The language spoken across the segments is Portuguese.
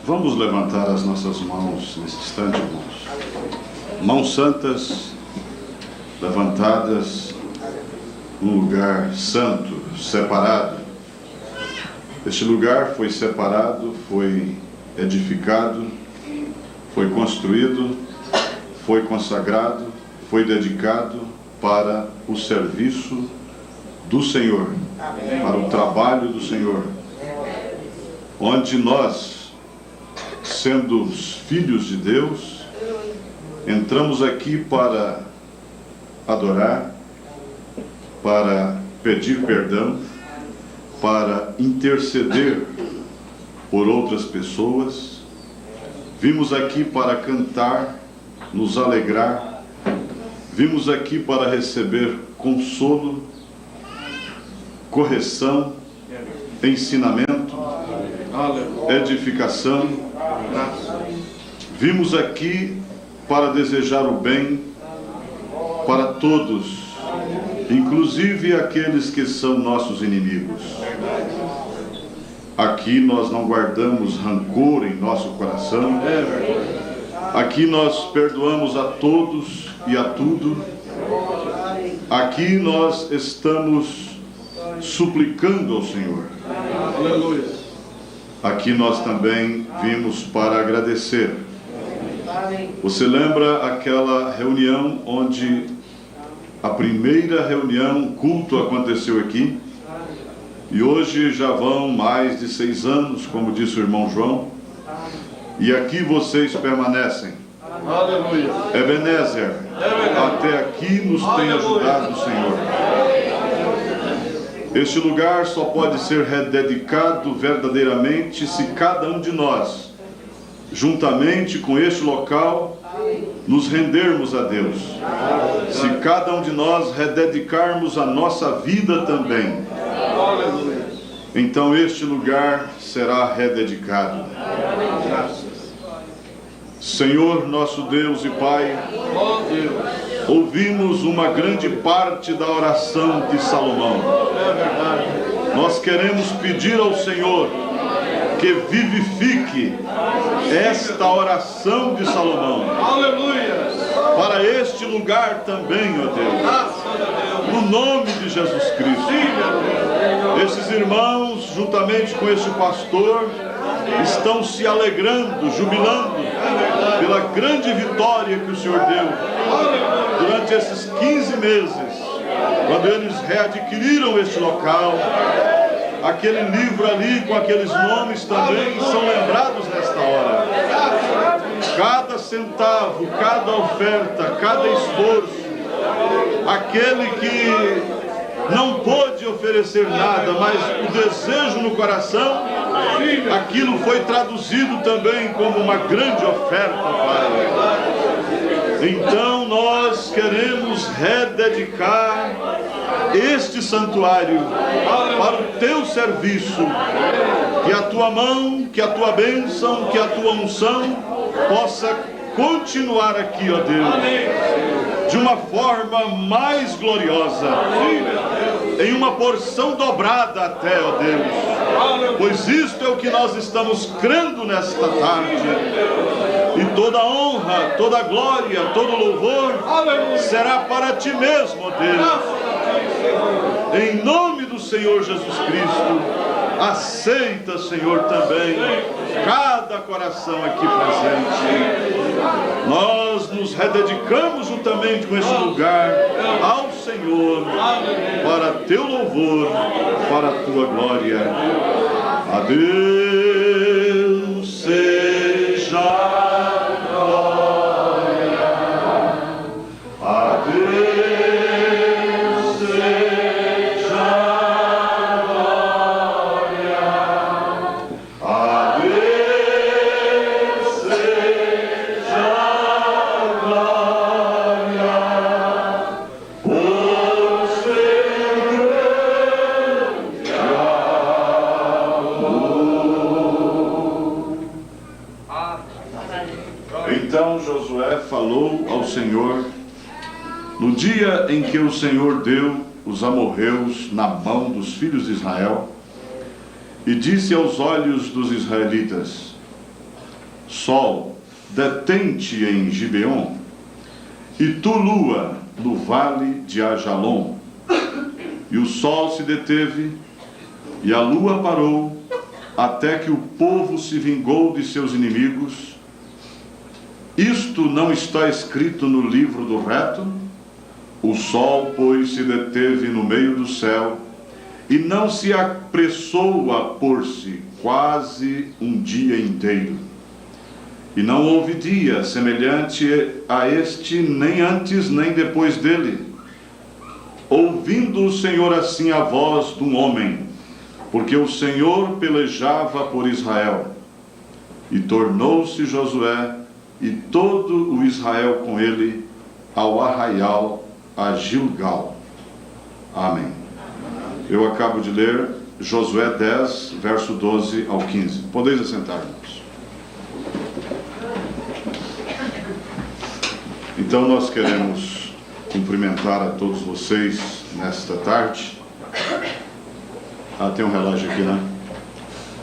Vamos levantar as nossas mãos nesse instante, irmãos. Mãos santas, levantadas num lugar santo, separado. Este lugar foi separado, foi edificado, foi construído, foi consagrado, foi dedicado para o serviço do Senhor, para o trabalho do Senhor, onde nós, sendo os filhos de Deus, entramos aqui para adorar, para pedir perdão, para interceder por outras pessoas. Vimos aqui para cantar, nos alegrar. Vimos aqui para receber consolo, correção, ensinamento, edificação. Vimos aqui para desejar o bem para todos, inclusive aqueles que são nossos inimigos. Aqui nós não guardamos rancor em nosso coração. Aqui nós perdoamos a todos e a tudo. Aqui nós estamos suplicando ao Senhor. Aleluia. Aqui nós também vimos para agradecer. Você lembra aquela reunião onde a primeira reunião, culto, aconteceu aqui? E hoje já vão mais de 6 anos, como disse o irmão João. E aqui vocês permanecem. Aleluia. Ebenezer, até aqui nos tem ajudado o Senhor. Este lugar só pode ser rededicado verdadeiramente se cada um de nós, juntamente com este local, nos rendermos a Deus. Se cada um de nós rededicarmos a nossa vida também, então este lugar será rededicado. Senhor nosso Deus e Pai, ouvimos uma grande parte da oração de Salomão. Nós queremos pedir ao Senhor que vivifique esta oração de Salomão. Aleluia! Para este lugar também, ó Deus. No nome de Jesus Cristo. Esses irmãos, juntamente com este pastor, estão se alegrando, jubilando pela grande vitória que o Senhor deu durante esses 15 meses, quando eles readquiriram este local. Aquele livro ali com aqueles nomes também são lembrados nesta hora. Cada centavo, cada oferta, cada esforço, aquele que não pôde oferecer nada, mas o desejo no coração, aquilo foi traduzido também como uma grande oferta, Pai. Então nós queremos rededicar este santuário para o teu serviço. Que a tua mão, que a tua bênção, que a tua unção possa continuar aqui, ó Deus, de uma forma mais gloriosa, em uma porção dobrada até, ó Deus, pois isto é o que nós estamos crendo nesta tarde. E toda honra, toda glória, todo louvor será para ti mesmo, ó Deus. Em nome do Senhor Jesus Cristo, aceita, Senhor, também cada coração aqui presente. Nós nos rededicamos juntamente com esse lugar ao Senhor, para teu louvor, para a tua glória. A Deus seja a glória. A Deus. Então Josué falou ao Senhor no dia em que o Senhor deu os amorreus na mão dos filhos de Israel, e disse aos olhos dos israelitas: Sol, detém-te em Gibeon, e tu, lua, no vale de Ajalon. E o sol se deteve, e a lua parou, até que o povo se vingou de seus inimigos. Isto não está escrito no livro do reto? O sol, pois, se deteve no meio do céu, e não se apressou a pôr-se quase um dia inteiro. E não houve dia semelhante a este, nem antes nem depois dele. Ouvindo o Senhor assim a voz de um homem, porque o Senhor pelejava por Israel. E tornou-se Josué e todo o Israel com ele ao arraial a Gilgal. Amém. Eu acabo de ler Josué 10, verso 12 ao 15. Podeis assentar, irmãos. Então nós queremos cumprimentar a todos vocês nesta tarde. Tem um relógio aqui, né?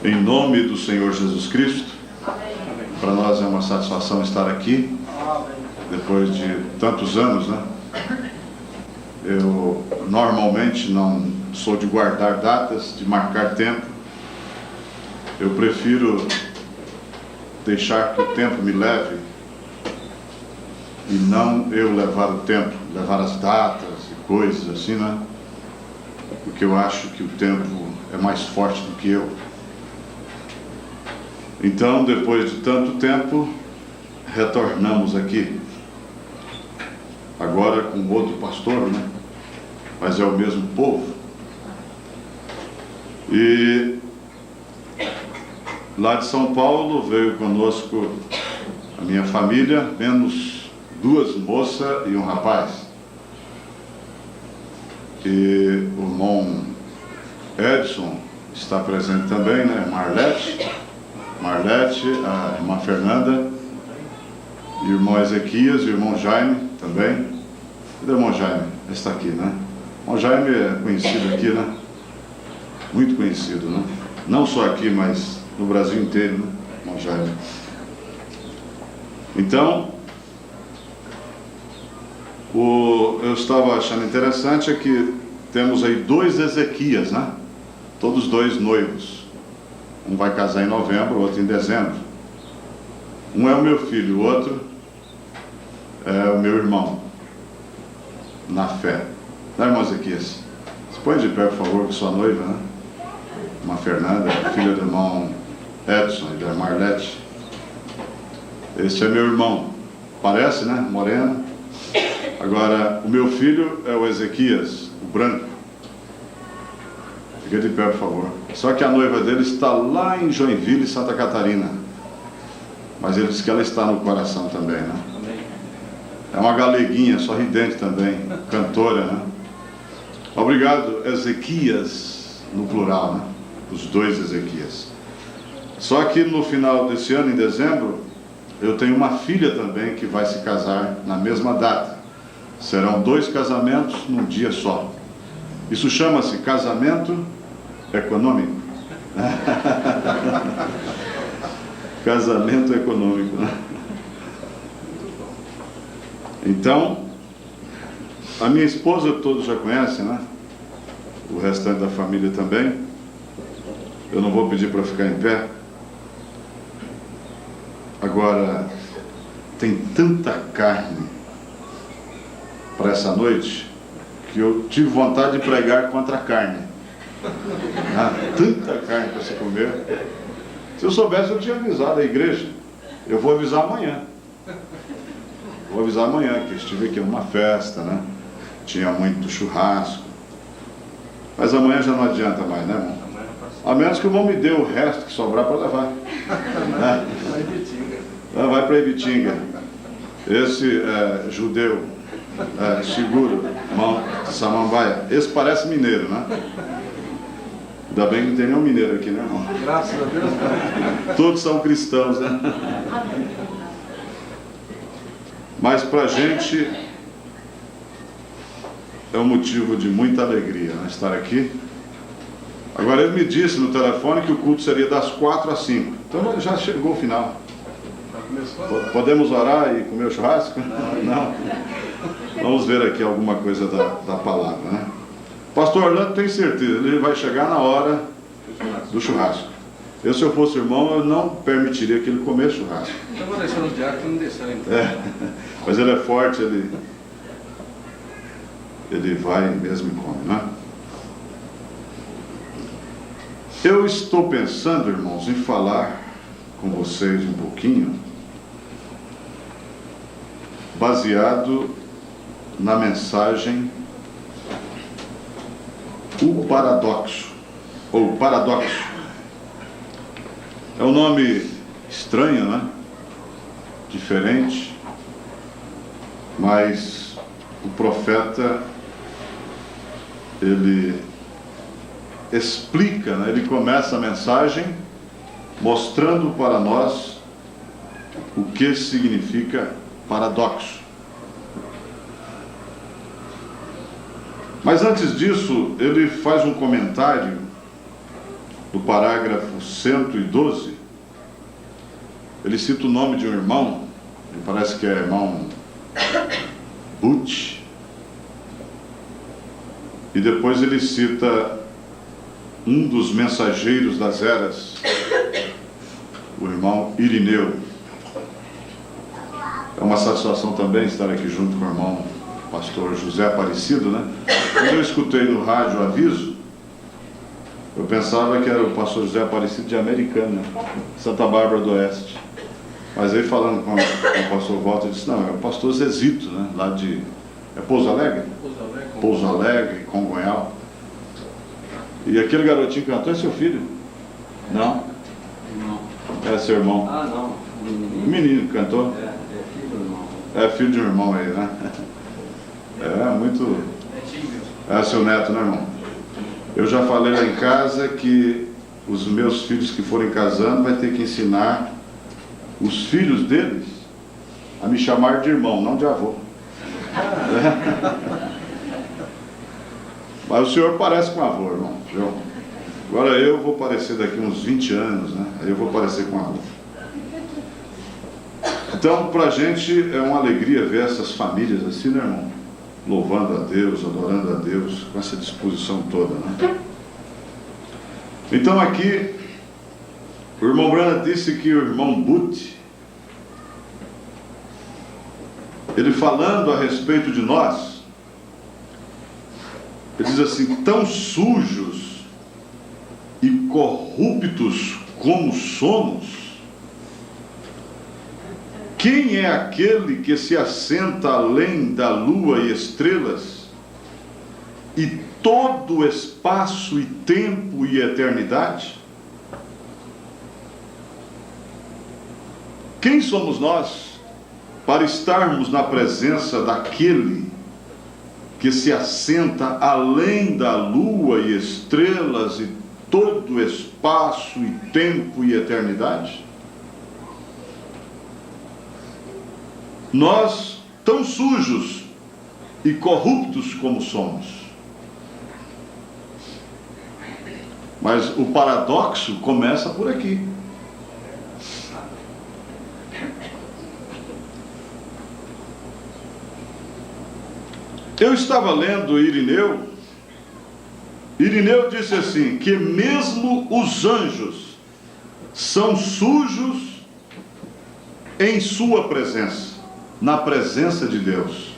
Em nome do Senhor Jesus Cristo. Para nós é uma satisfação estar aqui, depois de tantos anos, né? Eu normalmente não sou de guardar datas, de marcar tempo. Eu prefiro deixar que o tempo me leve e não eu levar o tempo, levar as datas e coisas assim, né? Porque eu acho que o tempo é mais forte do que eu. Então, depois de tanto tempo, retornamos aqui. Agora com outro pastor, né? Mas é o mesmo povo. E lá de São Paulo veio conosco a minha família, menos 2 moças e um rapaz. E o irmão Edson está presente também, né? Marlete, a irmã Fernanda, e o irmão Ezequias, e o irmão Jaime também. Cadê o irmão Jaime? Ele está aqui, né? O irmão Jaime é conhecido aqui, né? Muito conhecido, né? Não só aqui, mas no Brasil inteiro, né? O irmão Jaime. Então, eu estava achando interessante é que temos aí 2 Ezequias, né? Todos 2 noivos. Um vai casar em novembro, o outro em dezembro. Um é o meu filho, o outro é o meu irmão, na fé. Né, irmão Ezequias? Se põe de pé, por favor, com sua noiva, né? Irmã Fernanda, filha do irmão Edson e da Marlete. Esse é meu irmão. Parece, né? Moreno. Agora, o meu filho é o Ezequias, o branco. Fica de pé, por favor. Só que a noiva dele está lá em Joinville, Santa Catarina. Mas ele diz que ela está no coração também, né? É uma galeguinha, sorridente também, cantora, né? Obrigado, Ezequias, no plural, né? Os 2 Ezequias. Só que no final desse ano, em dezembro, eu tenho uma filha também que vai se casar na mesma data. Serão 2 casamentos num dia só. Isso chama-se casamento econômico. Casamento econômico, né? Então, a minha esposa todos já conhecem, né? O restante da família também. Eu não vou pedir para ficar em pé. Agora, tem tanta carne para essa noite que eu tive vontade de pregar contra a carne. Tanta carne para se comer. Se eu soubesse, eu tinha avisado a igreja. Eu vou avisar amanhã. Vou avisar amanhã que estive aqui numa festa, né? Tinha muito churrasco. Mas amanhã já não adianta mais, né, irmão? A menos que o irmão me dê o resto que sobrar para levar. Vai para Ibitinga. Esse judeu seguro, irmão Samambaia. Esse parece mineiro, né? Ainda bem que não tem nenhum mineiro aqui, né, irmão? Graças a Deus. Todos são cristãos, né? Mas para a gente é um motivo de muita alegria, né, estar aqui. Agora ele me disse no telefone que o culto seria das 4 às 5. Então já chegou o final. Podemos orar e comer o churrasco? Não. Vamos ver aqui alguma coisa da palavra, né? Pastor Orlando tem certeza, ele vai chegar na hora do churrasco. Se eu fosse irmão, eu não permitiria que ele comesse churrasco. Eu vou deixar no diário que não deixar então. Mas ele é forte, ele vai mesmo e come, né? Eu estou pensando, irmãos, em falar com vocês um pouquinho, baseado na mensagem O Paradoxo, ou Paradoxo. É um nome estranho, né? Diferente, mas o profeta, ele explica, né? Ele começa a mensagem mostrando para nós o que significa paradoxo. Mas antes disso, ele faz um comentário do parágrafo 112. Ele cita o nome de um irmão, me parece que é irmão Butch, e depois ele cita um dos mensageiros das eras, o irmão Irineu. É uma satisfação também estar aqui junto com o irmão pastor José Aparecido, né? Quando eu escutei no rádio o aviso, eu pensava que era o pastor José Aparecido de Americana, Santa Bárbara do Oeste. Mas aí falando com o pastor Walter, eu disse, não, é o pastor Zezito, né? Lá de... é Pouso Alegre? Pouso Alegre, Congonhal. E aquele garotinho que cantou é seu filho? Não? Não. É seu irmão? Ah, não. O menino que cantou? É filho do irmão. É filho de um irmão aí, né? É muito... é seu neto, né, irmão? Eu já falei lá em casa que os meus filhos que forem casando vai ter que ensinar os filhos deles a me chamar de irmão, não de avô. Mas o senhor parece com avô, irmão. Viu? Agora eu vou parecer daqui uns 20 anos, né? Aí eu vou parecer com avô. Então, pra gente é uma alegria ver essas famílias assim, né, irmão? Louvando a Deus, adorando a Deus, com essa disposição toda, né? Então aqui, o irmão Brana disse que o irmão Butch, ele falando a respeito de nós, ele diz assim, tão sujos e corruptos como somos, quem é aquele que se assenta além da lua e estrelas, e todo o espaço e tempo e eternidade? Quem somos nós para estarmos na presença daquele que se assenta além da lua e estrelas e todo o espaço e tempo e eternidade? Nós, tão sujos e corruptos como somos. Mas o paradoxo começa por aqui. Eu estava lendo Irineu. Irineu disse assim, que mesmo os anjos são sujos em sua presença. Na presença de Deus,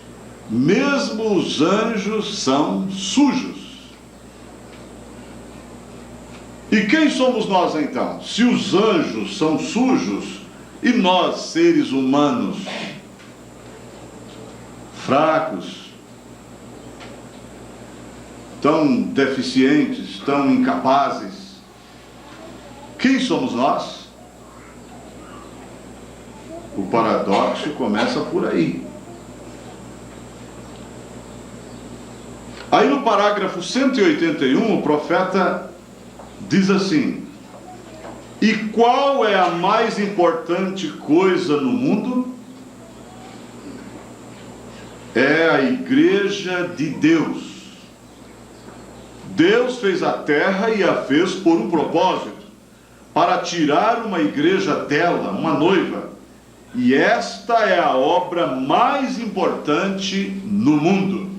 mesmo os anjos são sujos. E quem somos nós então? Se os anjos são sujos, e nós, seres humanos, fracos, tão deficientes, tão incapazes, quem somos nós? O paradoxo começa por aí. Aí no parágrafo 181, o profeta diz assim, e qual é a mais importante coisa no mundo? É a igreja de Deus. Deus fez a terra e a fez por um propósito, para tirar uma igreja dela, uma noiva, E esta é a obra mais importante no mundo.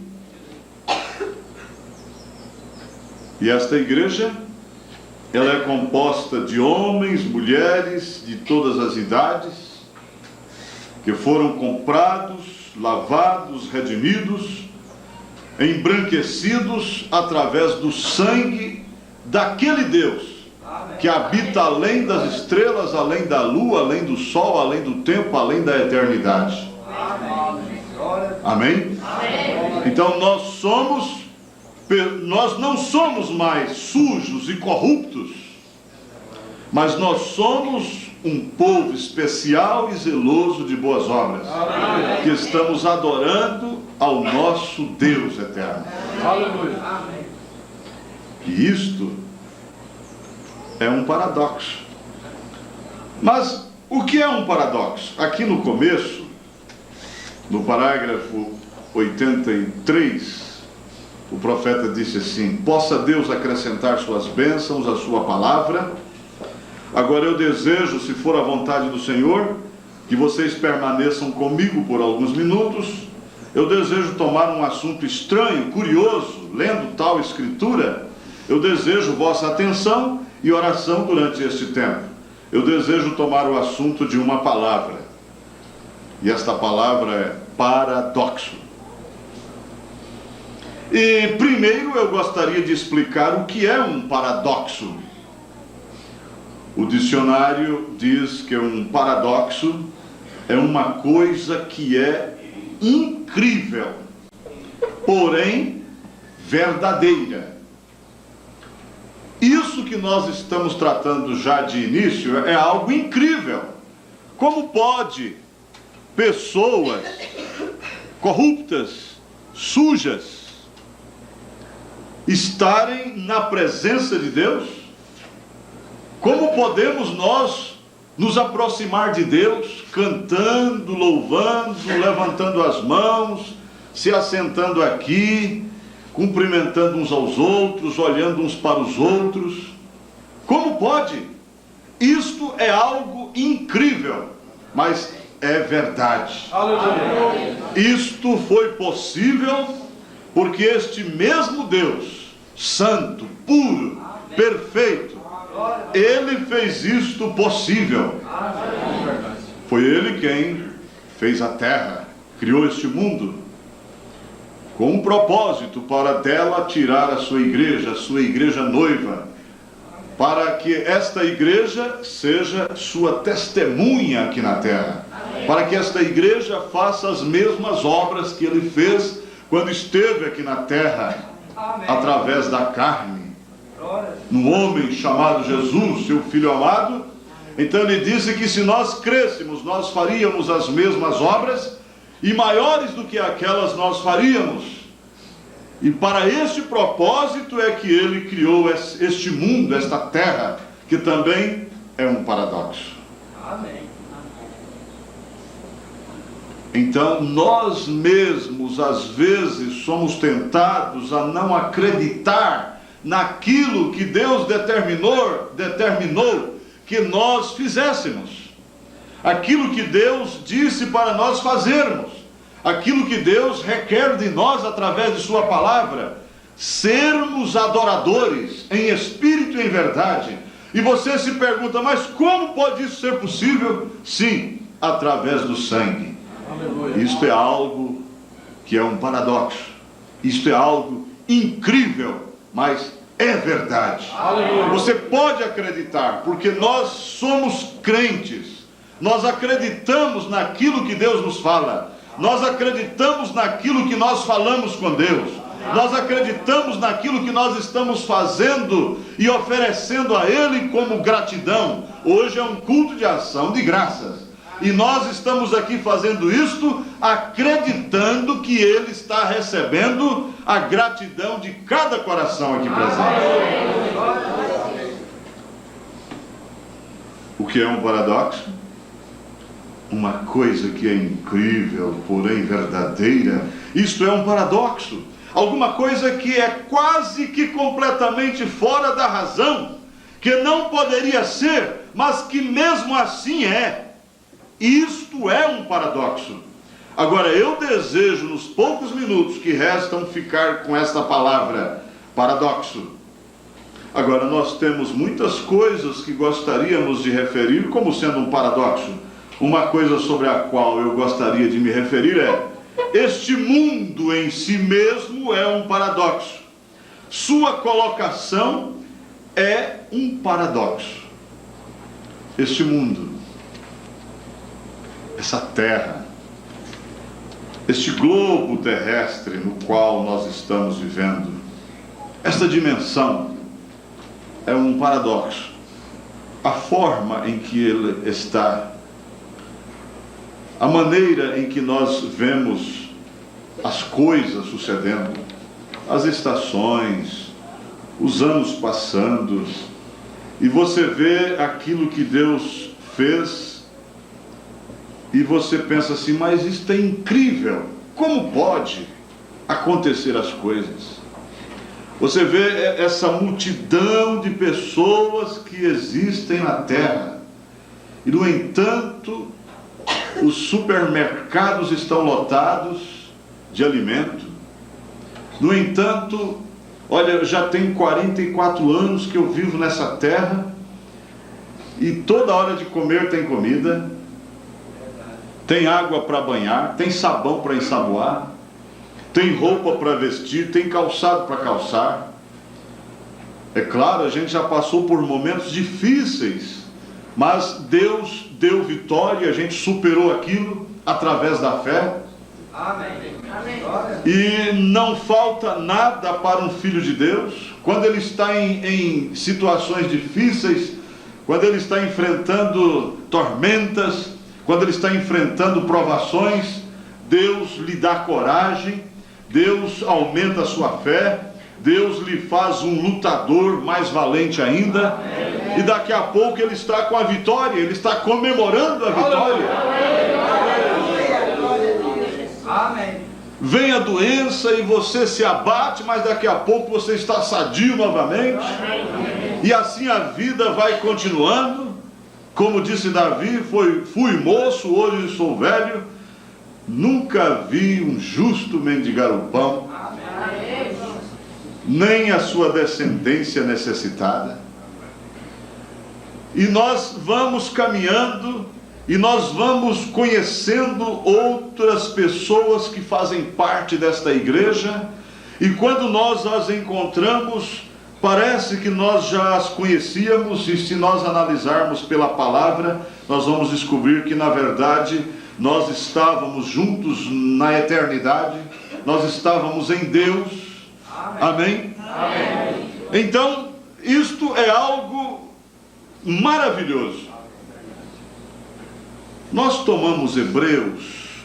E esta igreja, ela é composta de homens, mulheres de todas as idades, que foram comprados, lavados, redimidos, embranquecidos através do sangue daquele Deus que habita além das estrelas, além da lua, além do sol, além do tempo, além da eternidade. Amém? Então nós não somos mais sujos e corruptos, mas nós somos um povo especial e zeloso de boas obras, que estamos adorando ao nosso Deus eterno. E isto é um paradoxo. Mas o que é um paradoxo? Aqui no começo, no parágrafo 83, o profeta disse assim: possa Deus acrescentar suas bênçãos à sua palavra. Agora eu desejo, se for a vontade do Senhor, que vocês permaneçam comigo por alguns minutos. Eu desejo tomar um assunto estranho, curioso, lendo tal escritura. Eu desejo vossa atenção e oração durante este tempo. Eu desejo tomar o assunto de uma palavra. E esta palavra é paradoxo. E primeiro eu gostaria de explicar o que é um paradoxo. O dicionário diz que um paradoxo é uma coisa que é incrível, porém verdadeira. Isso que nós estamos tratando já de início é algo incrível. Como pode pessoas corruptas, sujas, estarem na presença de Deus? Como podemos nós nos aproximar de Deus cantando, louvando, levantando as mãos, se assentando aqui, cumprimentando uns aos outros, olhando uns para os outros? Como pode? Isto é algo incrível, mas é verdade. Aleluia. Isto foi possível porque este mesmo Deus, santo, puro, perfeito, Ele fez isto possível. Foi Ele quem fez a terra, criou este mundo, com um propósito para dela tirar a sua igreja noiva, para que esta igreja seja sua testemunha aqui na terra, para que esta igreja faça as mesmas obras que Ele fez quando esteve aqui na terra, através da carne, no homem chamado Jesus, seu Filho amado. Então Ele disse que se nós crêssemos, nós faríamos as mesmas obras, e maiores do que aquelas nós faríamos. E para este propósito é que Ele criou este mundo, esta terra, que também é um paradoxo. Amém. Então nós mesmos às vezes somos tentados a não acreditar naquilo que Deus determinou que nós fizéssemos, aquilo que Deus disse para nós fazermos, aquilo que Deus requer de nós através de sua palavra, sermos adoradores em espírito e em verdade. E você se pergunta, mas como pode isso ser possível? Sim, através do sangue. Aleluia. Isto é algo que é um paradoxo, isto é algo incrível, mas é verdade. Aleluia. Você pode acreditar, porque nós somos crentes, nós acreditamos naquilo que Deus nos fala, nós acreditamos naquilo que nós falamos com Deus, nós acreditamos naquilo que nós estamos fazendo e oferecendo a Ele como gratidão. Hoje é um culto de ação de graças, e nós estamos aqui fazendo isto acreditando que Ele está recebendo a gratidão de cada coração aqui presente. O que é um paradoxo? Uma coisa que é incrível, porém verdadeira. Isto é um paradoxo. Alguma coisa que é quase que completamente fora da razão, que não poderia ser, mas que mesmo assim é. isto é um paradoxo. Agora, eu desejo, nos poucos minutos que restam, ficar com esta palavra, paradoxo. Agora, nós temos muitas coisas que gostaríamos de referir como sendo um paradoxo. Uma coisa sobre a qual eu gostaria de me referir é: este mundo em si mesmo é um paradoxo. Sua colocação é um paradoxo. Este mundo, essa terra, este globo terrestre no qual nós estamos vivendo, esta dimensão é um paradoxo. A forma em que ele está, a maneira em que nós vemos as coisas sucedendo, as estações, os anos passando, e você vê aquilo que Deus fez, e você pensa assim: mas isto é incrível, como pode acontecer as coisas? Você vê essa multidão de pessoas que existem na terra, e no entanto, os supermercados estão lotados de alimento. No entanto, olha, já tem 44 anos que eu vivo nessa terra, e toda hora de comer tem comida, tem água para banhar, tem sabão para ensaboar, tem roupa para vestir, tem calçado para calçar. É claro, a gente já passou por momentos difíceis, mas Deus deu vitória, a gente superou aquilo através da fé. Amém. E não falta nada para um filho de Deus. Quando ele está em situações difíceis, quando ele está enfrentando tormentas, quando ele está enfrentando provações, Deus lhe dá coragem, Deus aumenta a sua fé, Deus lhe faz um lutador mais valente ainda. E daqui a pouco ele está com a vitória, ele está comemorando a vitória. Amém. Vem a doença e você se abate, mas daqui a pouco você está sadio novamente. E assim a vida vai continuando. Como disse Davi: fui moço, hoje sou velho, nunca vi um justo mendigar o pão, nem a sua descendência necessitada. E nós vamos caminhando, e nós vamos conhecendo outras pessoas que fazem parte desta igreja, e quando nós as encontramos, parece que nós já as conhecíamos, e se nós analisarmos pela palavra, nós vamos descobrir que na verdade nós estávamos juntos na eternidade, nós estávamos em Deus. Amém? Amém. Então, isto é algo maravilhoso. Nós tomamos Hebreus,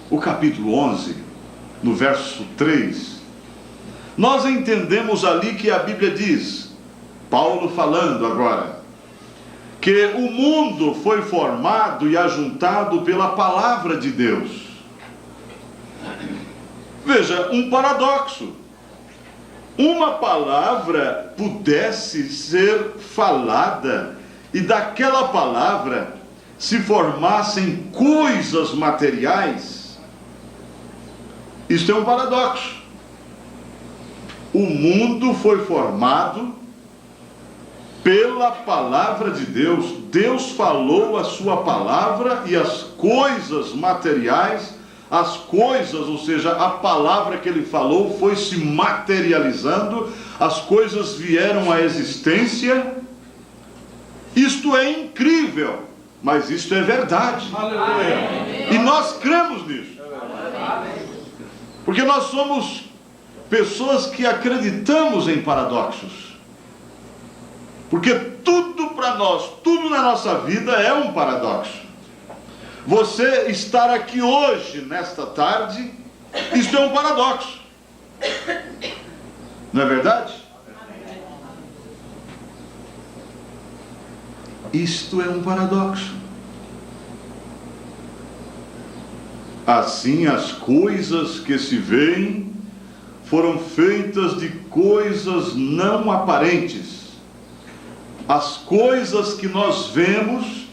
o capítulo 11, no verso 3, nós entendemos ali que a Bíblia diz, Paulo falando agora, que o mundo foi formado e ajuntado pela palavra de Deus. Veja, um paradoxo. Uma palavra pudesse ser falada e daquela palavra se formassem coisas materiais. Isto é um paradoxo. O mundo foi formado pela palavra de Deus. Deus falou a sua palavra e as coisas materiais, as coisas, ou seja, a palavra que ele falou foi se materializando, as coisas vieram à existência. Isto é incrível, mas isto é verdade. Aleluia. E nós cremos nisso. Porque nós somos pessoas que acreditamos em paradoxos. Porque tudo para nós, tudo na nossa vida é um paradoxo. Você estar aqui hoje, nesta tarde, isto é um paradoxo. Não é verdade? Isto é um paradoxo. Assim, as coisas que se veem foram feitas de coisas não aparentes. As coisas que nós vemos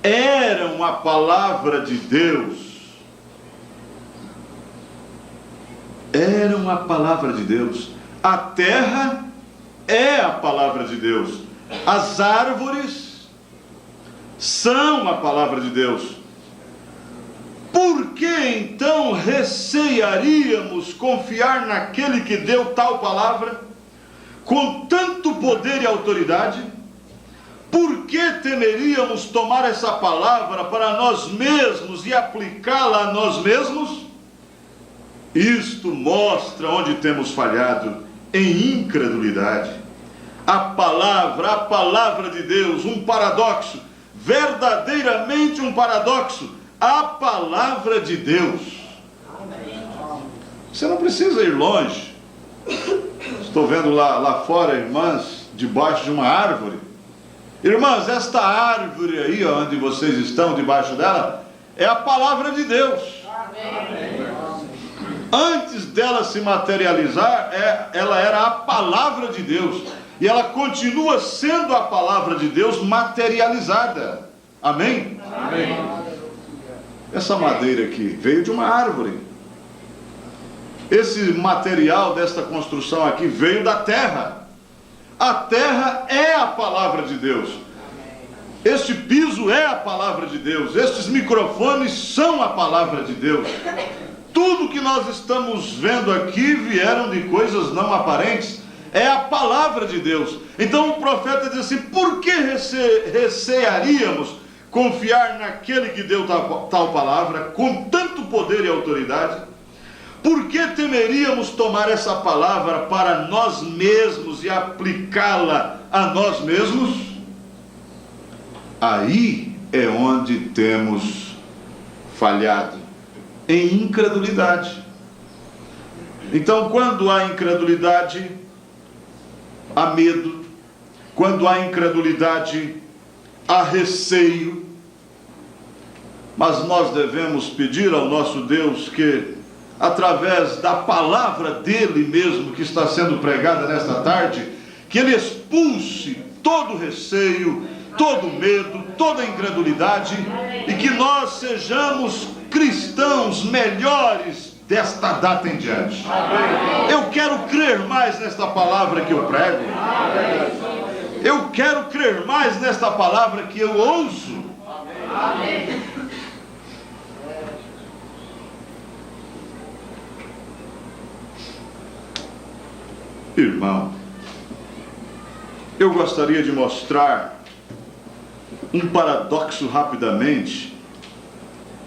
eram eram a palavra de Deus. Eram a palavra de Deus. A terra é a palavra de Deus. As árvores são a palavra de Deus. Por que então recearíamos confiar naquele que deu tal palavra, com tanto poder e autoridade? Por que temeríamos tomar essa palavra para nós mesmos e aplicá-la a nós mesmos? Isto mostra onde temos falhado, em incredulidade. A palavra de Deus, um paradoxo, verdadeiramente um paradoxo, a palavra de Deus. Você não precisa ir longe. Estou vendo lá fora irmãs debaixo de uma árvore. Irmãs, esta árvore aí onde vocês estão debaixo dela é a palavra de Deus. Antes dela se materializar, ela era a palavra de Deus. E ela continua sendo a palavra de Deus materializada. Amém? Amém. Essa madeira aqui veio de uma árvore. Esse material desta construção aqui veio da terra. A terra é a palavra de Deus. Este piso é a palavra de Deus. Estes microfones são a palavra de Deus. Tudo que nós estamos vendo aqui vieram de coisas não aparentes. É a palavra de Deus. Então o profeta diz assim: por que recearíamos confiar naquele que deu tal palavra, com tanto poder e autoridade? Por que temeríamos tomar essa palavra para nós mesmos e aplicá-la a nós mesmos? Aí é onde temos falhado, em incredulidade. Então, quando há incredulidade, há medo. Quando há incredulidade, há receio. Mas nós devemos pedir ao nosso Deus que, através da palavra dele mesmo que está sendo pregada nesta tarde, que ele expulse todo receio, todo medo, toda incredulidade, e que nós sejamos cristãos melhores desta data em diante. Eu quero crer mais nesta palavra que eu prego. Eu quero crer mais nesta palavra que eu ouço. Irmão, eu gostaria de mostrar um paradoxo rapidamente.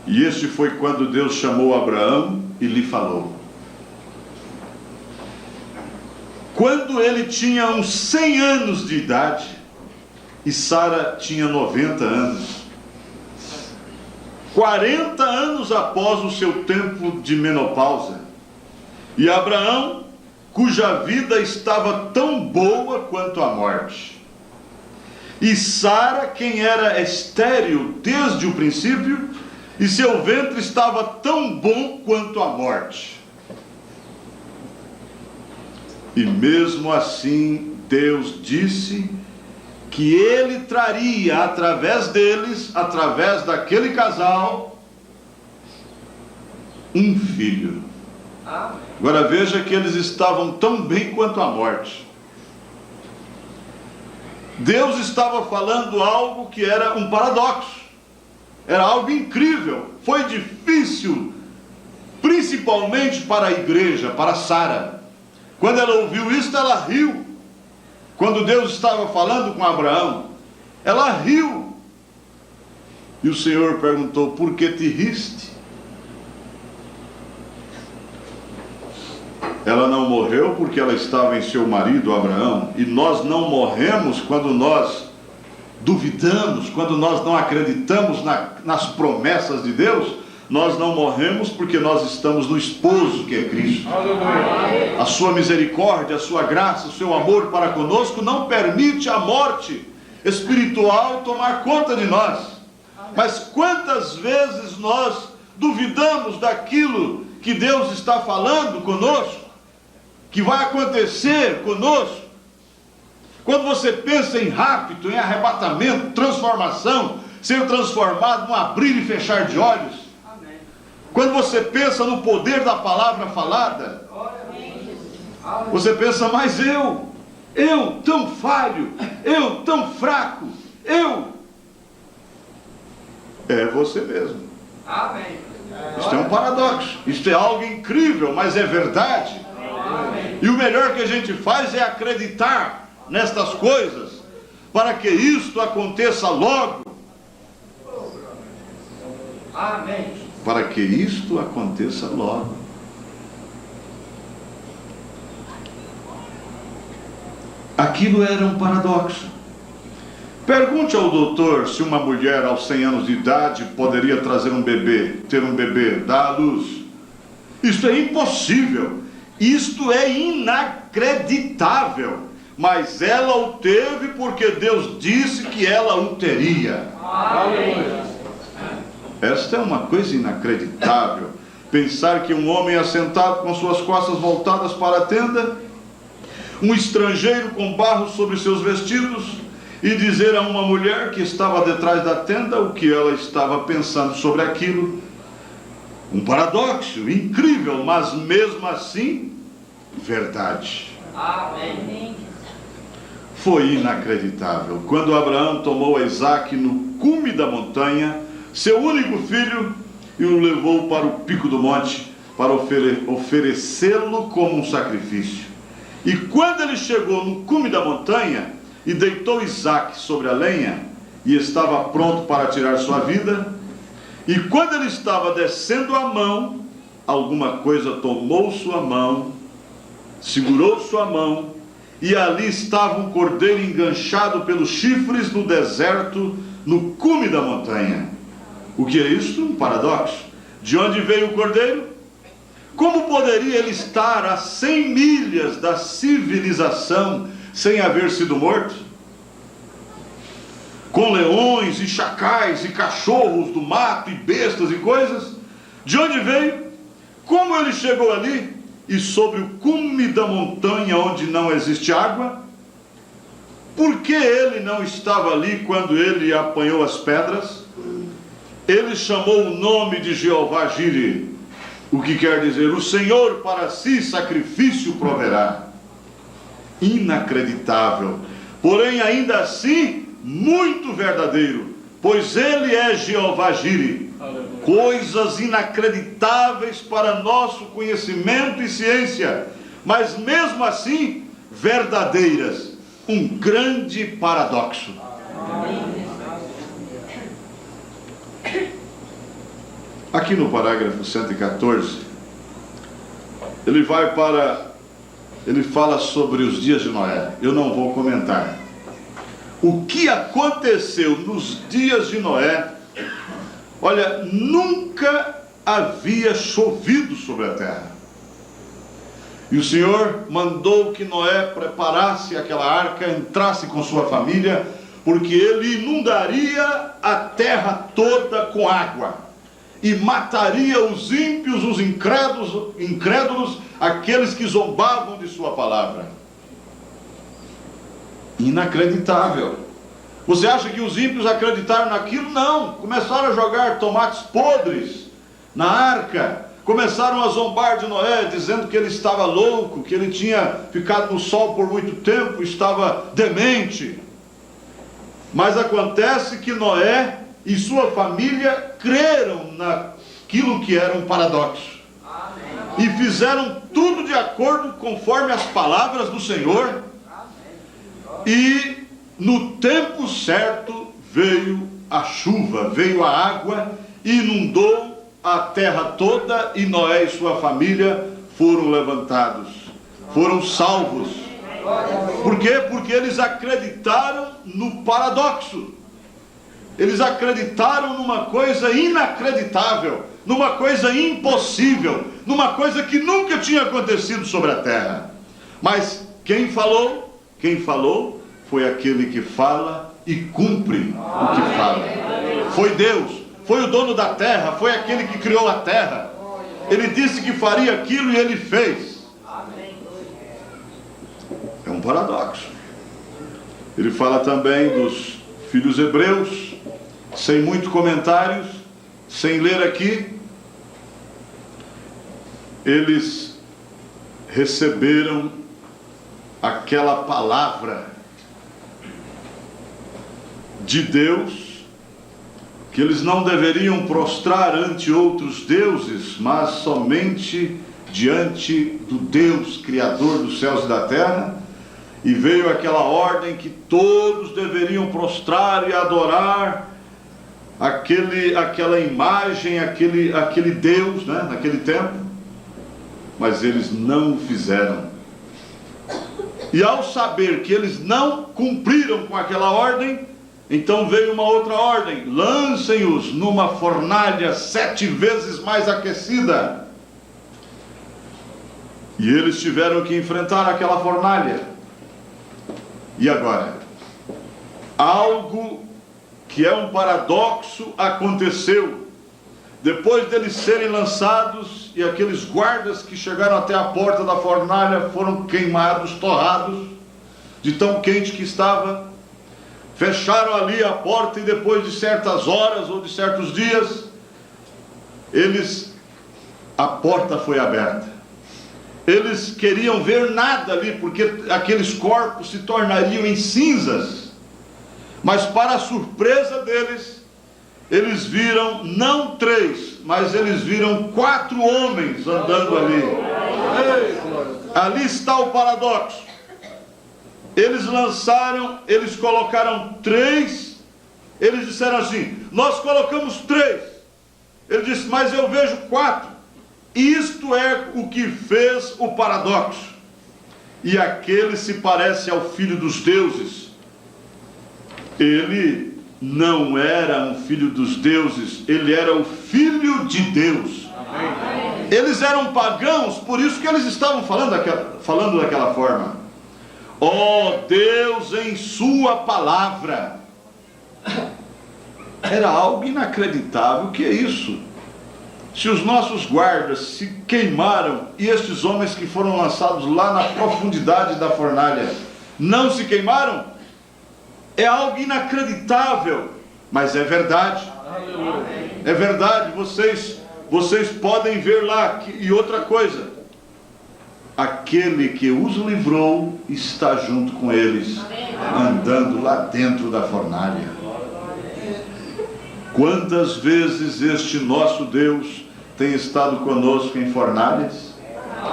E este foi quando Deus chamou Abraão e lhe falou. Quando ele tinha uns 100 anos de idade e Sara tinha 90 anos, 40 anos após o seu tempo de menopausa, e Abraão, cuja vida estava tão boa quanto a morte, e Sara, quem era estéril desde o princípio, e seu ventre estava tão bom quanto a morte. E mesmo assim, Deus disse que ele traria através deles, através daquele casal, um filho. Agora veja que eles estavam tão bem quanto a morte. Deus estava falando algo que era um paradoxo. Era algo incrível. Foi difícil, principalmente para a igreja, para Sara. Quando ela ouviu isso, ela riu. Quando Deus estava falando com Abraão, ela riu. E o Senhor perguntou: por que te riste? Ela não morreu porque ela estava em seu marido Abraão. E nós não morremos quando nós duvidamos, quando nós não acreditamos nas promessas de Deus. Nós não morremos porque nós estamos no esposo que é Cristo. A sua misericórdia, a sua graça, o seu amor para conosco não permite a morte espiritual tomar conta de nós. Mas quantas vezes nós duvidamos daquilo que Deus está falando conosco, que vai acontecer conosco? Quando você pensa em rapto, em arrebatamento, transformação, ser transformado num abrir e fechar de olhos. Quando você pensa no poder da palavra falada, você pensa, mas eu tão falho, eu tão fraco, é você mesmo. Amém. Isto é um paradoxo, isto é algo incrível, mas é verdade. E o melhor que a gente faz é acreditar nestas coisas, para que isto aconteça logo. Amém. Para que isto aconteça logo. Aquilo era um paradoxo. Pergunte ao doutor se uma mulher aos 100 anos de idade poderia trazer um bebê, ter um bebê, dar à luz. Isto é impossível. Isto é inacreditável. Mas ela o teve porque Deus disse que ela o teria. Amém. Esta é uma coisa inacreditável. Pensar que um homem assentado com suas costas voltadas para a tenda, um estrangeiro com barro sobre seus vestidos, e dizer a uma mulher que estava detrás da tenda o que ela estava pensando sobre aquilo. Um paradoxo incrível, mas mesmo assim, verdade. Amém. Foi inacreditável. Quando Abraão tomou a Isaque no cume da montanha, seu único filho, e o levou para o pico do monte, para oferecê-lo como um sacrifício. E quando ele chegou no cume da montanha, e deitou Isaque sobre a lenha, e estava pronto para tirar sua vida, e quando ele estava descendo a mão, alguma coisa tomou sua mão, segurou sua mão, e ali estava um cordeiro enganchado pelos chifres no deserto, no cume da montanha. O que é isso? Um paradoxo. De onde veio o cordeiro? Como poderia ele estar a 100 milhas da civilização sem haver sido morto? Com leões e chacais e cachorros do mato e bestas e coisas? De onde veio? Como ele chegou ali? E sobre o cume da montanha onde não existe água? Por que ele não estava ali quando ele apanhou as pedras? Ele chamou o nome de Jeová Jire, o que quer dizer, o Senhor para si sacrifício proverá. Inacreditável, porém ainda assim muito verdadeiro, pois ele é Jeová Jire. Coisas inacreditáveis para nosso conhecimento e ciência, mas mesmo assim verdadeiras. Um grande paradoxo. Aqui no parágrafo 114, ele fala sobre os dias de Noé. Eu não vou comentar. O que aconteceu nos dias de Noé? Olha, nunca havia chovido sobre a terra. E o Senhor mandou que Noé preparasse aquela arca, entrasse com sua família, porque ele inundaria a terra toda com água. E mataria os ímpios, os incrédulos, aqueles que zombavam de sua palavra. Inacreditável. Você acha que os ímpios acreditaram naquilo? Não. Começaram a jogar tomates podres na arca. Começaram a zombar de Noé, dizendo que ele estava louco, que ele tinha ficado no sol por muito tempo, estava demente. Mas acontece que Noé e sua família creram naquilo que era um paradoxo. E fizeram tudo de acordo conforme as palavras do Senhor. E no tempo certo veio a chuva, veio a água, inundou a terra toda, e Noé e sua família foram levantados, foram salvos. Por quê? Porque eles acreditaram no paradoxo. Eles acreditaram numa coisa inacreditável, numa coisa impossível, numa coisa que nunca tinha acontecido sobre a terra. Mas quem falou? Quem falou foi aquele que fala e cumpre o que fala. Foi Deus, foi o dono da terra, foi aquele que criou a terra. Ele disse que faria aquilo e ele fez. É um paradoxo. Ele fala também dos filhos hebreus, sem muito comentários, sem ler aqui, eles receberam aquela palavra de Deus, que eles não deveriam prostrar ante outros deuses, mas somente diante do Deus Criador dos céus e da terra. E veio aquela ordem que todos deveriam prostrar e adorar aquela imagem, aquele Deus, né, naquele tempo. Mas eles não o fizeram. E ao saber que eles não cumpriram com aquela ordem, então veio uma outra ordem: lancem-os numa fornalha 7 vezes mais aquecida. E eles tiveram que enfrentar aquela fornalha. E agora? Algo que é um paradoxo aconteceu. Depois deles serem lançados, e aqueles guardas que chegaram até a porta da fornalha foram queimados, torrados, de tão quente que estava, fecharam ali a porta, e depois de certas horas ou de certos dias, a porta foi aberta. Eles queriam ver nada ali, porque aqueles corpos se tornariam em cinzas. Mas para a surpresa deles, eles viram não 3, mas eles viram 4 homens andando ali. Ali está o paradoxo. Eles colocaram 3, eles disseram assim: nós colocamos 3. Ele disse: mas eu vejo 4. Isto é o que fez o paradoxo. E aquele se parece ao filho dos deuses. Ele não era um filho dos deuses, ele era o filho de Deus. Amém. Eles eram pagãos, por isso que eles estavam falando daquela forma. Ó Deus em sua palavra. Era algo inacreditável. O que é isso? Se os nossos guardas se queimaram, e estes homens que foram lançados lá na profundidade da fornalha não se queimaram, é algo inacreditável, mas é verdade. É verdade. Vocês podem ver lá. E outra coisa, aquele que os livrou está junto com eles, andando lá dentro da fornalha. Quantas vezes este nosso Deus tem estado conosco em fornalhas?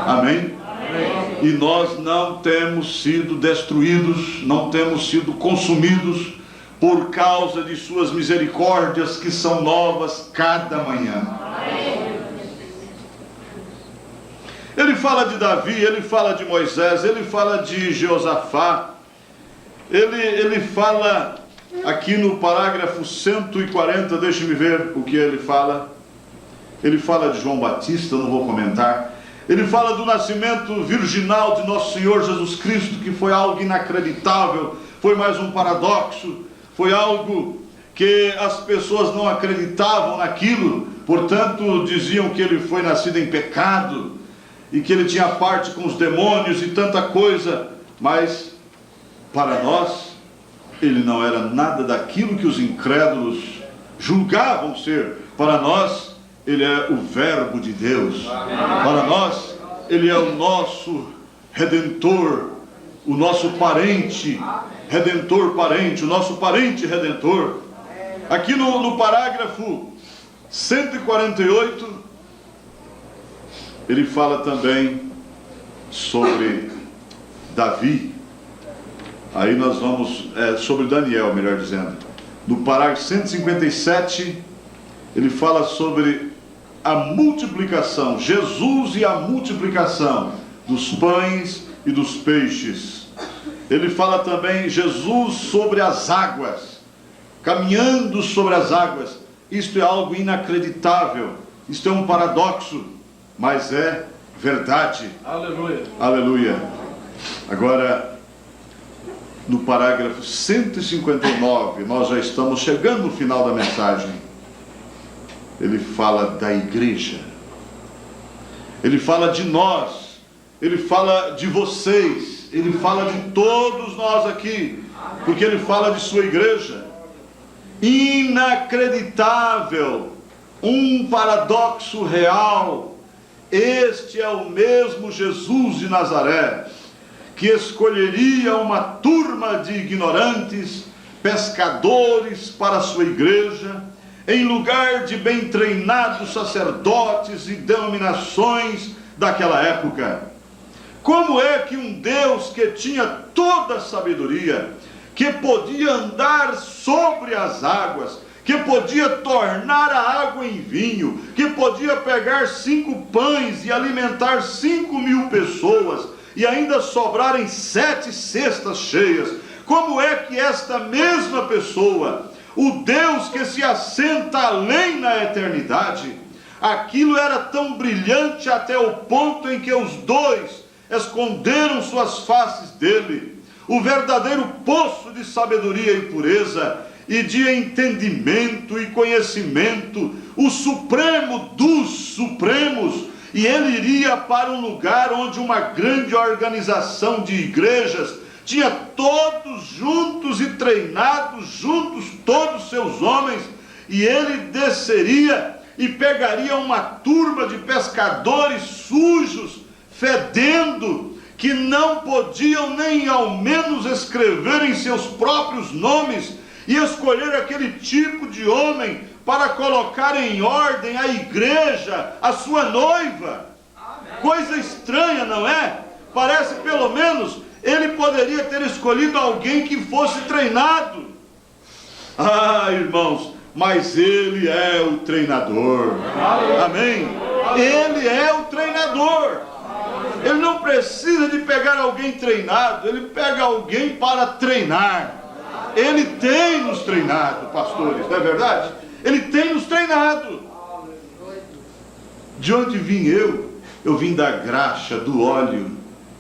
Amém? E nós não temos sido destruídos, não temos sido consumidos, por causa de suas misericórdias, que são novas cada manhã. Ele fala de Davi, ele fala de Moisés, ele fala de Jeosafá, ele fala aqui no parágrafo 140, deixe-me ver o que ele fala. Ele fala de João Batista, eu não vou comentar. Ele fala do nascimento virginal de nosso Senhor Jesus Cristo, que foi algo inacreditável, foi mais um paradoxo, foi algo que as pessoas não acreditavam naquilo, portanto diziam que ele foi nascido em pecado, e que ele tinha parte com os demônios e tanta coisa, mas para nós, ele não era nada daquilo que os incrédulos julgavam ser. Para nós, ele é o Verbo de Deus. Para nós, ele é o nosso Redentor, o nosso parente, Redentor parente, o nosso parente Redentor. Aqui no parágrafo 148, ele fala também sobre Davi. Aí nós vamos, sobre Daniel, melhor dizendo. No parágrafo 157, ele fala sobre a multiplicação, Jesus e a multiplicação dos pães e dos peixes. Ele fala também Jesus sobre as águas, caminhando sobre as águas. Isto é algo inacreditável, isto é um paradoxo, mas é verdade. Aleluia. Aleluia. Agora, no parágrafo 159, nós já estamos chegando no final da mensagem. Ele fala da igreja. Ele fala de nós. Ele fala de vocês. Ele fala de todos nós aqui. Porque ele fala de sua igreja. inacreditável, um paradoxo real. Este é o mesmo Jesus de Nazaré, que escolheria uma turma de ignorantes, pescadores para a sua igreja, em lugar de bem treinados sacerdotes e denominações daquela época. Como é que um Deus que tinha toda a sabedoria, que podia andar sobre as águas, que podia tornar a água em vinho, que podia pegar 5 pães e alimentar 5.000 pessoas, e ainda sobrarem 7 cestas cheias, como é que esta mesma pessoa, o Deus que se assenta além na eternidade, aquilo era tão brilhante até o ponto em que os dois esconderam suas faces dele, o verdadeiro poço de sabedoria e pureza, e de entendimento e conhecimento, o supremo dos supremos, e ele iria para um lugar onde uma grande organização de igrejas tinha todos juntos e treinados juntos, todos seus homens, e ele desceria e pegaria uma turma de pescadores sujos, fedendo, que não podiam nem ao menos escrever em seus próprios nomes, e escolher aquele tipo de homem para colocar em ordem a igreja, a sua noiva. Amém. Coisa estranha, não é? Parece, pelo menos, ele poderia ter escolhido alguém que fosse treinado. Ah, irmãos, mas ele é o treinador. Amém? Ele é o treinador. Ele não precisa de pegar alguém treinado, ele pega alguém para treinar. Ele tem nos treinado, pastores, não é verdade? Ele tem nos treinado. De onde vim eu? Eu vim da graxa, do óleo.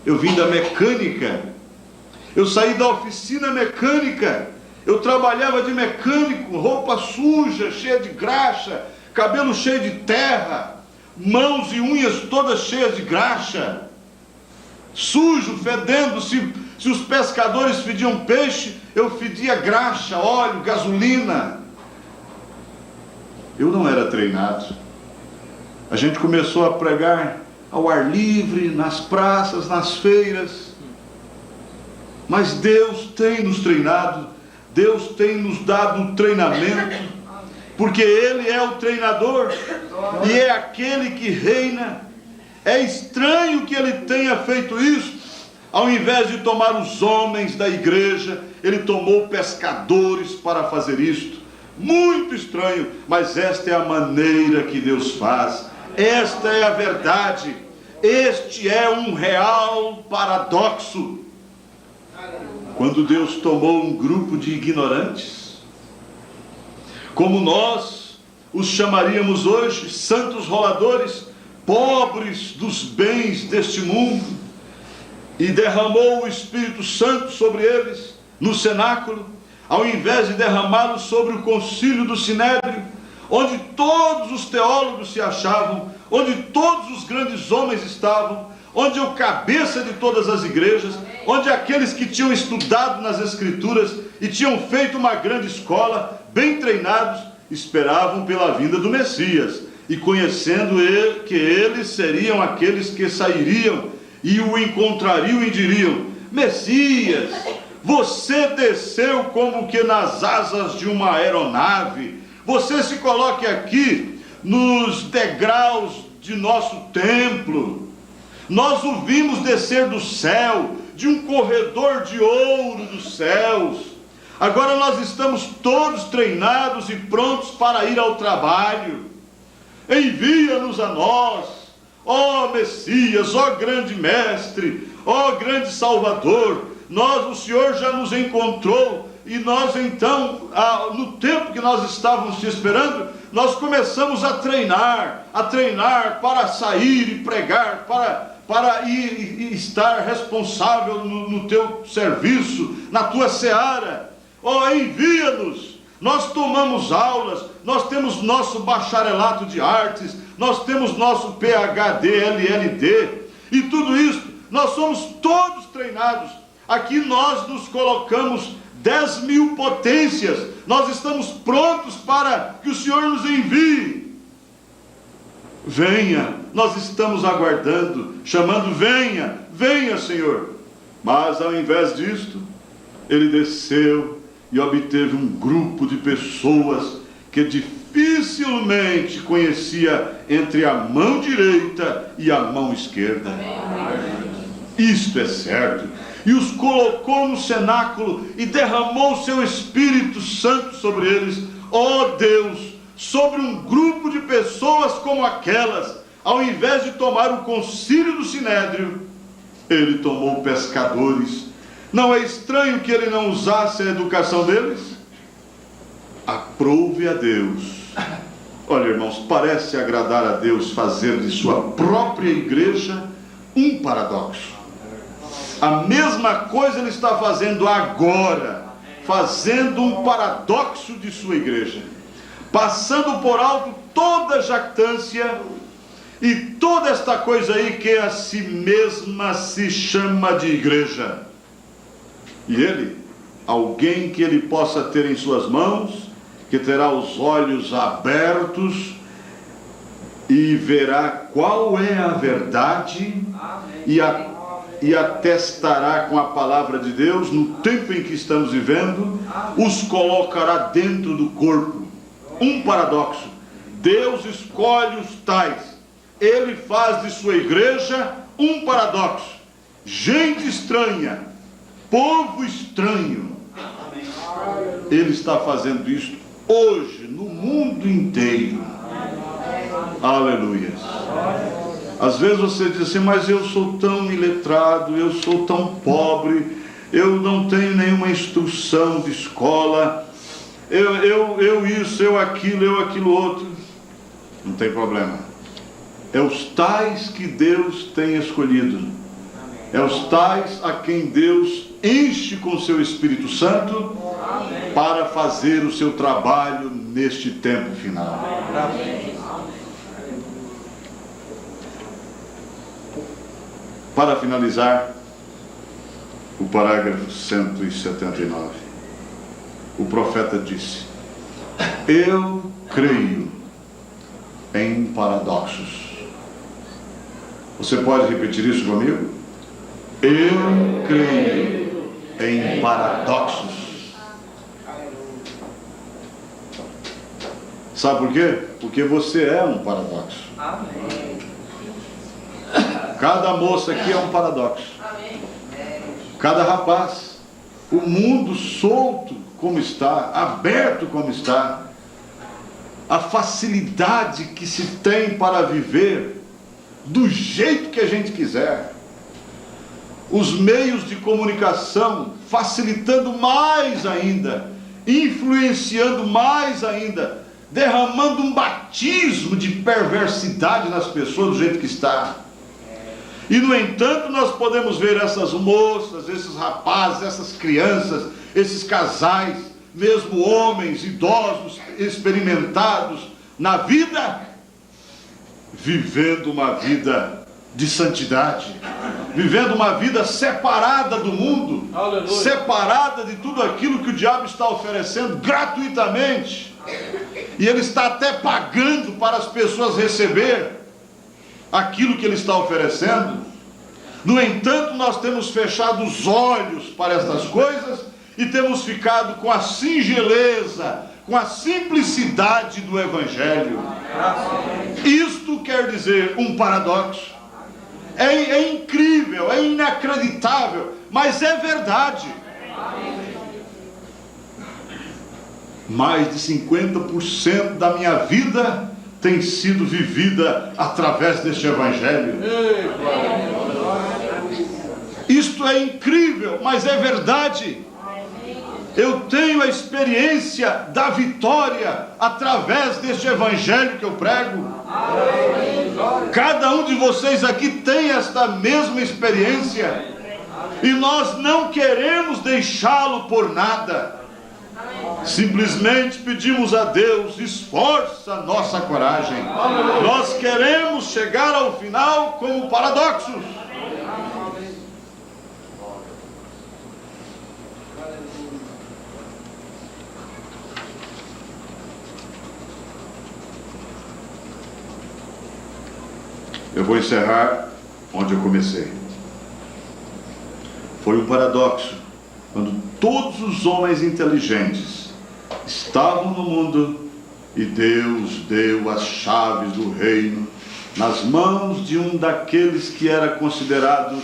Eu vim da mecânica. Eu saí da oficina mecânica. Eu trabalhava de mecânico, roupa suja, cheia de graxa, cabelo cheio de terra, mãos e unhas todas cheias de graxa, sujo, fedendo. Se os pescadores fediam peixe, eu fedia graxa, óleo, gasolina. Eu não era treinado. A gente começou a pregar ao ar livre, nas praças, nas feiras. Mas Deus tem nos treinado, Deus tem nos dado treinamento, porque Ele é o treinador e é aquele que reina. É estranho que Ele tenha feito isso. Ao invés de tomar os homens da igreja, Ele tomou pescadores para fazer isto. Muito estranho, mas esta é a maneira que Deus faz. Esta é a verdade. Este é um real paradoxo. Quando Deus tomou um grupo de ignorantes, como nós os chamaríamos hoje, santos roladores, pobres dos bens deste mundo, e derramou o Espírito Santo sobre eles no cenáculo, ao invés de derramá-lo sobre o concílio do Sinédrio, onde todos os teólogos se achavam, onde todos os grandes homens estavam, onde o cabeça de todas as igrejas, onde aqueles que tinham estudado nas Escrituras e tinham feito uma grande escola, bem treinados, esperavam pela vinda do Messias, e conhecendo ele, que eles seriam aqueles que sairiam e o encontrariam e diriam: Messias, você desceu como que nas asas de uma aeronave, você se coloque aqui nos degraus de nosso templo. Nós o vimos descer do céu, de um corredor de ouro dos céus. Agora nós estamos todos treinados e prontos para ir ao trabalho. Envia-nos a nós, ó Messias, ó grande mestre, ó grande Salvador. O Senhor já nos encontrou, e nós então, no tempo que nós estávamos te esperando, nós começamos a treinar para sair e pregar, para ir e estar responsável no teu serviço, na tua seara. Ó, envia-nos. Nós tomamos aulas, nós temos nosso bacharelato de artes, nós temos nosso PhD, LLD, e tudo isso, nós somos todos treinados. Aqui nós nos colocamos 10.000 potências, nós estamos prontos para que o Senhor nos envie. Venha, nós estamos aguardando, chamando, venha, venha, Senhor. Mas ao invés disto, ele desceu e obteve um grupo de pessoas que dificilmente conhecia entre a mão direita e a mão esquerda. Isto é certo. E os colocou no cenáculo e derramou o seu Espírito Santo sobre eles. Ó Deus, sobre um grupo de pessoas como aquelas, ao invés de tomar o concílio do Sinédrio, ele tomou pescadores. Não é estranho que ele não usasse a educação deles? Aprove a Deus. Olha, irmãos, parece agradar a Deus fazer de sua própria igreja um paradoxo. A mesma coisa ele está fazendo agora, fazendo um paradoxo de sua igreja, passando por alto toda jactância e toda esta coisa aí que a si mesma se chama de igreja. E ele, alguém que ele possa ter em suas mãos, que terá os olhos abertos e verá qual é a verdade e atestará com a palavra de Deus no tempo em que estamos vivendo, os colocará dentro do corpo. Um paradoxo. Deus escolhe os tais, ele faz de sua igreja um paradoxo. Gente estranha, povo estranho. Ele está fazendo isso hoje no mundo inteiro. Aleluia. Às vezes você diz assim, mas eu sou tão iletrado, eu sou tão pobre, eu não tenho nenhuma instrução de escola, eu isso, eu aquilo outro. Não tem problema. É os tais que Deus tem escolhido. É os tais a quem Deus enche com o seu Espírito Santo para fazer o seu trabalho neste tempo final. Para finalizar, o parágrafo 179, o profeta disse: eu creio em paradoxos. Você pode repetir isso comigo? Eu creio em paradoxos. Sabe por quê? Porque você é um paradoxo. Amém. Cada moça aqui é um paradoxo. Cada rapaz. O mundo solto como está, aberto como está, a facilidade que se tem para viver do jeito que a gente quiser, os meios de comunicação facilitando mais ainda, influenciando mais ainda, derramando um batismo de perversidade nas pessoas do jeito que está. E no entanto nós podemos ver essas moças, esses rapazes, essas crianças, esses casais, mesmo homens, idosos, experimentados na vida, vivendo uma vida de santidade, vivendo uma vida separada do mundo, aleluia, separada de tudo aquilo que o diabo está oferecendo gratuitamente, e ele está até pagando para as pessoas receber aquilo que ele está oferecendo. No entanto, nós temos fechado os olhos para estas coisas e temos ficado com a singeleza, com a simplicidade do Evangelho. Isto quer dizer um paradoxo. É incrível, é inacreditável, mas é verdade. Mais de 50% da minha vida tem sido vivida através deste Evangelho. Isto é incrível, mas é verdade. Eu tenho a experiência da vitória através deste Evangelho que eu prego. Cada um de vocês aqui tem esta mesma experiência, e nós não queremos deixá-lo por nada. Simplesmente pedimos a Deus, esforça a nossa coragem. Nós queremos chegar ao final como paradoxos. Eu vou encerrar onde eu comecei. Foi um paradoxo quando todos os homens inteligentes estavam no mundo e Deus deu as chaves do reino nas mãos de um daqueles que era considerado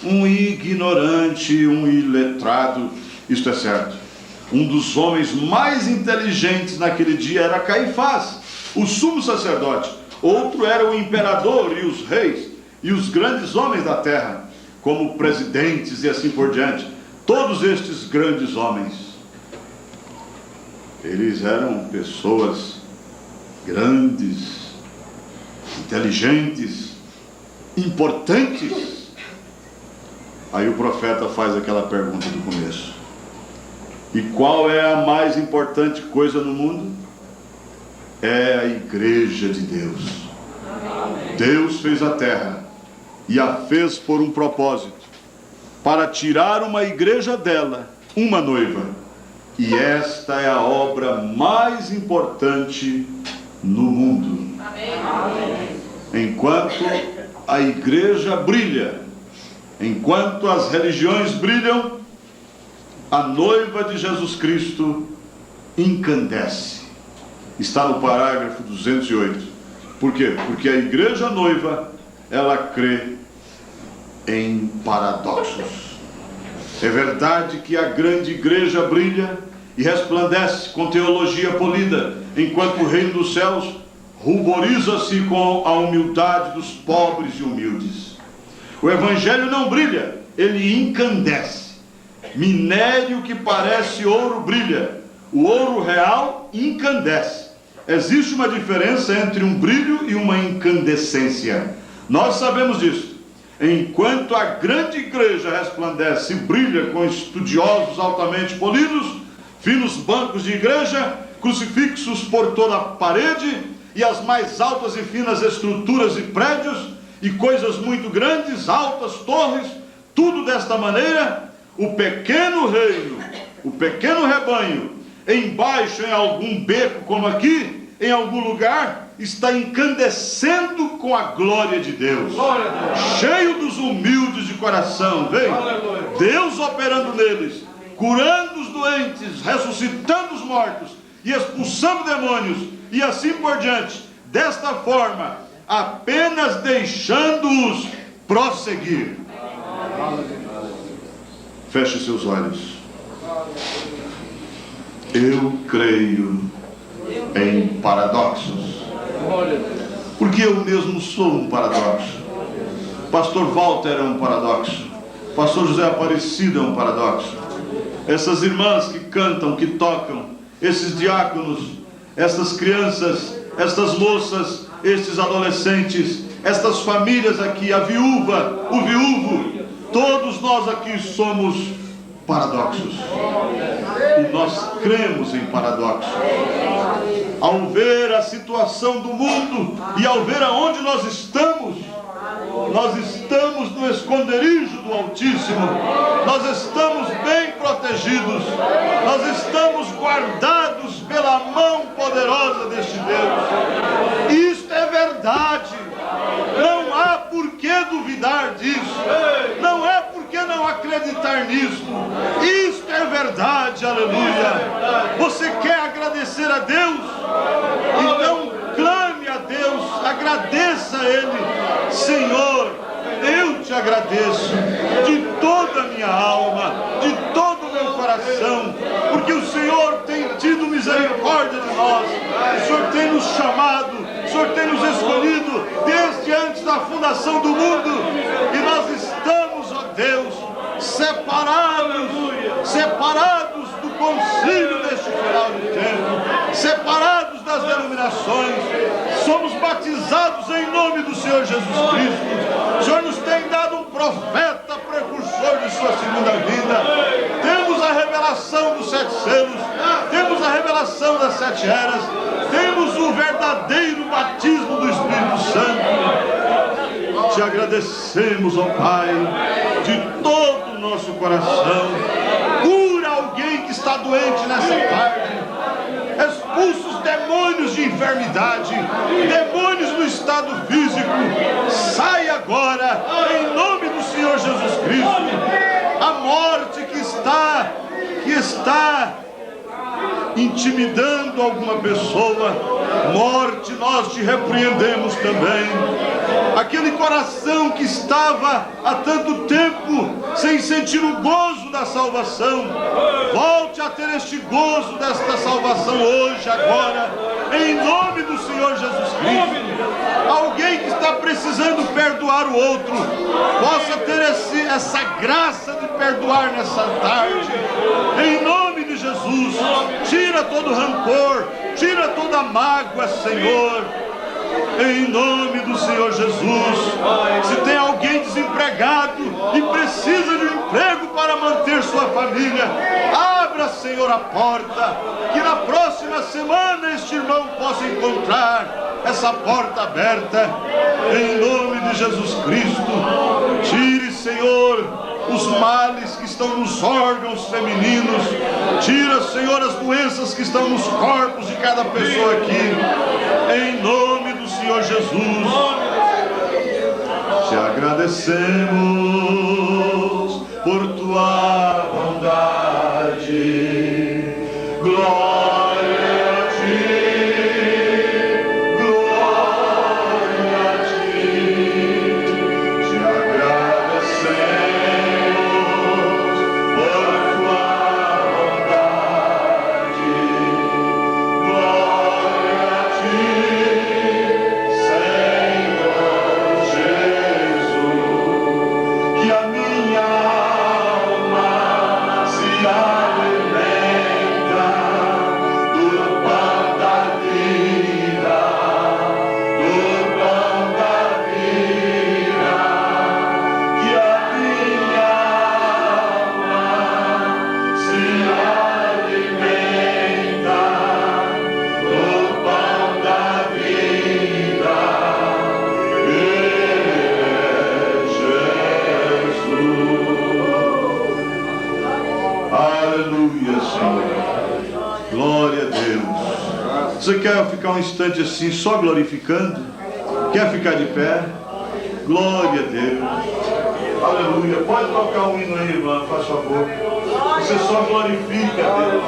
um ignorante, um iletrado. Isto é certo. Um dos homens mais inteligentes naquele dia era Caifás, o sumo sacerdote. Outro era o imperador e os reis e os grandes homens da terra, como presidentes e assim por diante. Todos estes grandes homens, eles eram pessoas grandes, inteligentes, importantes. Aí o profeta faz aquela pergunta do começo: e qual é a mais importante coisa no mundo? É a igreja de Deus. Deus fez a terra e a fez por um propósito, para tirar uma igreja dela, uma noiva. E esta é a obra mais importante no mundo. Enquanto a igreja brilha, enquanto as religiões brilham, a noiva de Jesus Cristo incandesce. Está no parágrafo 208. Por quê? Porque a igreja noiva, ela crê em paradoxos. É verdade que a grande igreja brilha e resplandece com teologia polida, enquanto o reino dos céus ruboriza-se com a humildade dos pobres e humildes. O evangelho não brilha, ele incandesce. Minério que parece ouro brilha, o ouro real incandesce. Existe uma diferença entre um brilho e uma incandescência. Nós sabemos disso. Enquanto a grande igreja resplandece e brilha com estudiosos altamente polidos, finos bancos de igreja, crucifixos por toda a parede, e as mais altas e finas estruturas e prédios, e coisas muito grandes, altas torres, tudo desta maneira, o pequeno reino, o pequeno rebanho, embaixo em algum beco como aqui, em algum lugar, está incandescendo com a glória de Deus, cheio dos humildes de coração. Vem, Deus operando neles, curando os doentes, ressuscitando os mortos e expulsando demônios, e assim por diante. Desta forma, apenas deixando-os prosseguir. Feche seus olhos. Eu creio em paradoxos, porque eu mesmo sou um paradoxo. Pastor Walter é um paradoxo. Pastor José Aparecido é um paradoxo. Essas irmãs que cantam, que tocam, esses diáconos, essas crianças, estas moças, estes adolescentes, estas famílias aqui, a viúva, o viúvo, todos nós aqui somos paradoxos. E nós cremos em paradoxos. Ao ver a situação do mundo e ao ver aonde nós estamos no esconderijo do Altíssimo, nós estamos bem protegidos, nós estamos guardados pela mão poderosa deste Deus. Isto é verdade, não há por que duvidar disso, não é por que não acreditar nisso. Isto é verdade, aleluia. Você quer agradecer a Deus? Então clame a Deus, agradeça a Ele. Senhor, eu te agradeço de toda a minha alma, de todo o meu coração, porque o Senhor tem tido misericórdia de nós, o Senhor tem nos chamado, o Senhor tem nos escolhido desde antes da fundação do mundo, e nós estamos, ó Deus, separados do concílio deste final de tempo, separados das denominações, somos batizados em nome do Senhor Jesus Cristo. O Senhor nos tem dado um profeta precursor de sua segunda vinda. Temos a revelação dos 7 selos, temos a revelação das 7 eras, temos o verdadeiro batismo do Espírito Santo. Te agradecemos, ó Pai, de todo o nosso coração. Cura alguém que está doente nessa tarde. Expulsa os demônios de enfermidade, demônios no estado físico. está intimidando alguma pessoa, morte, nós te repreendemos também. Aquele coração que estava há tanto tempo sem sentir o gozo da salvação, volte a ter este gozo desta salvação hoje, agora, em nome do Senhor Jesus Cristo. Alguém que está precisando perdoar o outro, possa ter essa graça de perdoar nessa tarde, em nome de Jesus. Tira todo rancor, tira toda mágoa, Senhor, em nome do Senhor Jesus. Se tem alguém desempregado e precisa de um emprego para manter sua família, abra, Senhor, a porta, que na próxima semana este irmão possa encontrar essa porta aberta, em nome de Jesus Cristo. Tire, Senhor, os males que estão nos órgãos femininos. Tira, Senhor, as doenças que estão nos corpos de cada pessoa aqui, em nome do Senhor Jesus. Te agradecemos por tua bondade. Glória a ti, glória a ti. Te agradecemos por tua bondade. Glória a ti, Senhor Jesus. Que a minha alma se alimenta do pão da vida, do pão da vida. Que a minha alma se alimenta do pão da vida. Aleluia, Senhor. Glória a Deus. Você quer ficar um instante assim, só glorificando? Quer ficar de pé? Glória a Deus. Aleluia. Pode tocar um hino aí, irmã, faz favor. Você só glorifica a Deus.